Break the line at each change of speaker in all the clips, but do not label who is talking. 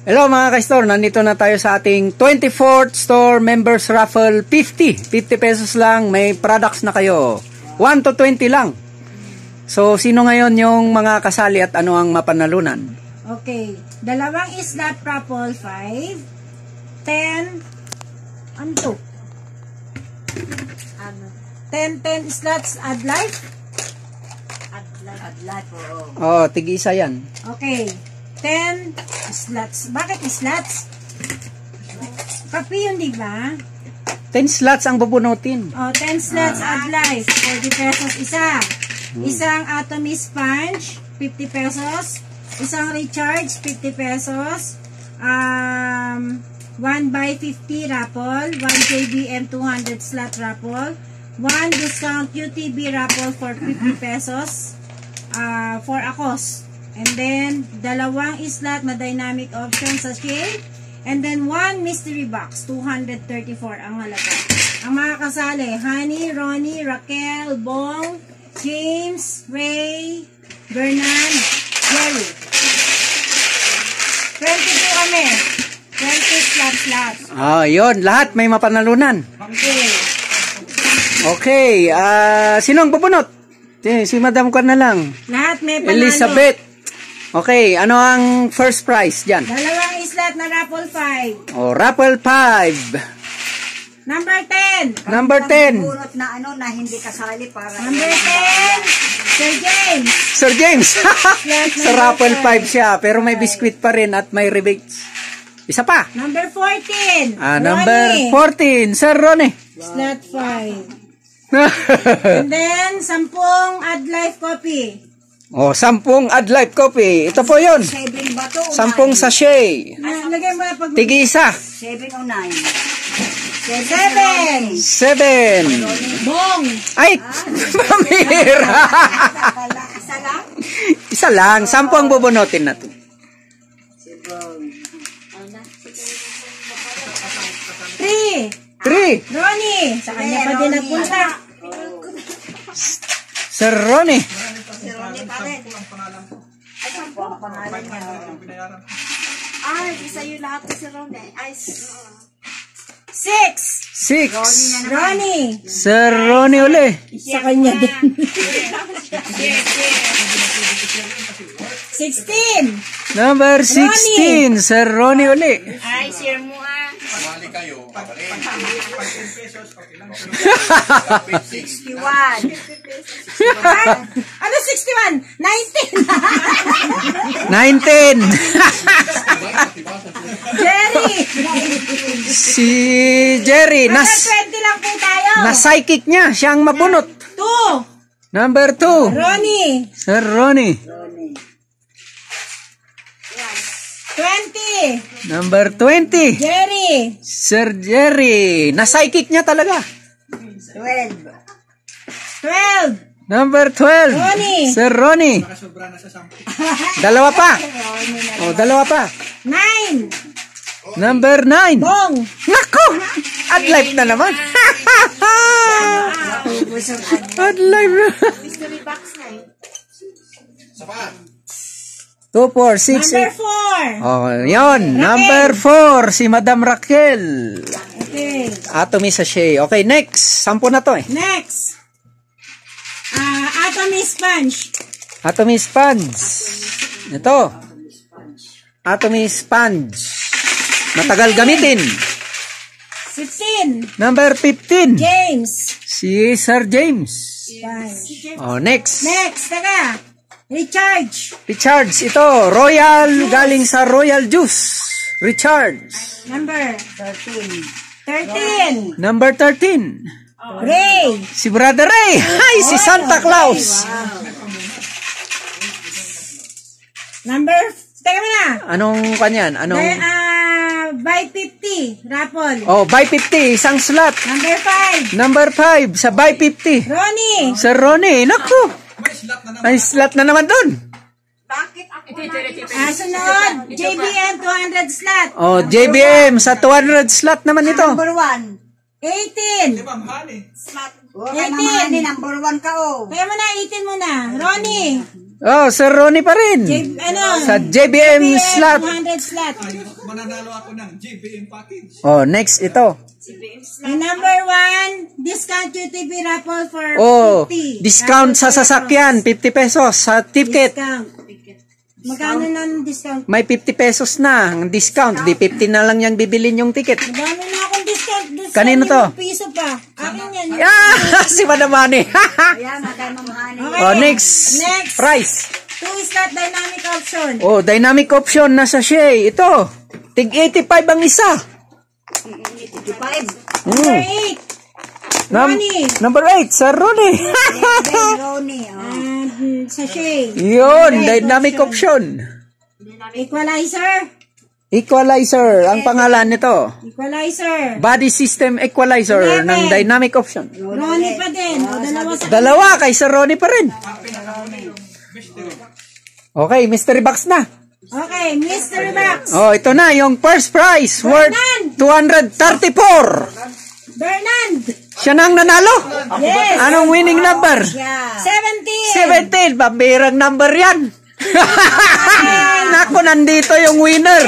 Hello mga ka-store, nandito na tayo sa ating 24th store members raffle 50 pesos lang, may products na kayo 1 to 20 lang. So sino ngayon yung mga kasali at ano ang mapanalunan?
Okay, dalawang slot raffle 5 10 ano to? 10 slots add life.
Oh, tig-isa yan.
Okay, 10 slots. Bakit slots? Kapi yun, di ba?
10 slots ang bubunutin.
Oh, 10 slots add life. 40 pesos isa. Isang Atomy sponge, 50 pesos. Isang recharge, 50 pesos. 1 by 50 raffle. 1 JBM 200 slot raffle. 1 discount QTB raffle for 50 pesos. For a cost. And then, dalawang slot na dynamic option sa shade. And then, 1 mystery box. 234 ang halaga. Ang mga kasali, Honey, Ronnie, Raquel, Bong, James, Ray, Bernard, Jerry. 22 kami. 20 slots.
Yun. Lahat may mapanalunan.
Okay.
Okay. Sino ang bubunot? Si Madam ko na lang.
Lahat may panalo.
Elizabeth. Okay, ano ang first prize dyan?
Dalawang slot na raffle 5.
Oh, raffle 5.
Number 10.
Number 10.
Burot na ano na hindi kasali para.
Number 10. Sir James.
Sir James. Sa raffle 5 siya, pero may biskwit pa rin at may rebates. Isa pa.
Number 14.
Number 14. Sir Ronnie.
Slot 5. And then, 10 add life copy.
Oh, 10 add life copy. Ito po yun.
7 ba to?
10 sachet.
Lagay mo na pag...
Tig-isa.
7 o 9?
7.
7.
Bong.
Ay, pamira.
Isa lang?
Isa lang. 10 ang bubunutin natin.
3. Ronnie. Sa kanya pa din nagpunta.
Sir Ronnie.
Si Ronnie pa rin. Ay, saan po ang pangalan niya? Ay, isa yun lahat si Ronnie. Ay,
6.
6.
Ronnie.
Sir Ronnie uli.
Sa kanya din. 16.
Number 16. Sir Ronnie uli.
Ay, share mo
Mali kayo.
61.
Ano 61?
19.
19. Jerry.
Si Jerry.
Nasa 20 lang po tayo.
Na-psychic niya. Siya ang mabunot.
2.
Number 2.
Ronnie.
Sir Ronnie.
20.
Number 20.
Jerry.
Sir Jerry. Na-psychic niya talaga.
12.
12.
Number 12.
Ronnie.
Sir Ronnie. Dalawa pa. Oh, dalawa pa.
9.
Number 9.
Bong.
Nako! Ad life na naman. Ad life na.
Mystery box na eh.
2, 4, 6,
Number
8.
4.
Oh, yun. Number 4. Si Madam Raquel.
Okay.
Atomy sachet. Okay, next. 10 na to eh.
Next. Atomy sponge.
Atomy sponge. Ito. Atomy sponge. Matagal gamitin.
15.
Number 15.
James.
Si Sir James.
Sponge.
Oh, next.
Next. Teka. Recharge.
Recharge. Ito. Royal. Galing sa Royal Juice. Recharge.
Number
13.
13.
Number 13.
Ray.
Si Brother Ray. Hi, si Santa Claus.
Number, teka mo na.
Anong kanyan? Anong?
By 50. Raffle.
Oh, by 50. Isang slot.
Number 5.
Number 5. Sa by 50.
Ronnie.
Sir Ronnie. Naku. May slot na naman dun.
Bakit ako
Sunod. JBM 200 slot.
Oh, JBM. Sa 200 slot naman ito.
Number 1.
18.
Slot. Okay, mamahani, number 1 ka oh.
Kaya mo na, 18 muna. Ronnie.
Oh, Sir Ronnie pa rin. Sa JBM slot.
200 slot.
Mananalo ako ng JBM package.
Oh, next ito.
And number 1, discount UTV raffle for
Oh,
50.
discount sa sasakyan, 50 pesos sa ticket.
Discount. Magkano na ang discount?
May 50 pesos na ang discount. Di 50 na lang yung bibilin yung ticket.
Madami na akong discount.
Kanino to?
Piso pa. Akin yan.
Ah, si Madamani.
Ayan, matay mamahani.
Oh, next.
Next.
Price.
2 slot dynamic option.
Oh, dynamic option na sa Shea. Ito. Tig 85 ang isa.
55.
Number 8.
Number 8, sa Ronnie.
Ronnie.
And sachet.
Yun, dynamic option.
Equalizer.
Equalizer, ang pangalan nito.
Equalizer.
Body system equalizer ng dynamic option.
Ronnie pa din. O, dalawa sa...
Dalawa, kay Sir Ronnie pa rin. Okay, mystery box na.
Okay, mystery box.
Oh, ito na, yung first prize worth 234.
Bernard.
Siya na ang nanalo.
Yes.
Anong winning number?
17.
17. Pambirang number yan. Naku, nandito yung winner.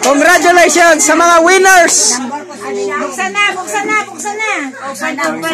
Congratulations sa mga winners.
Buksan na.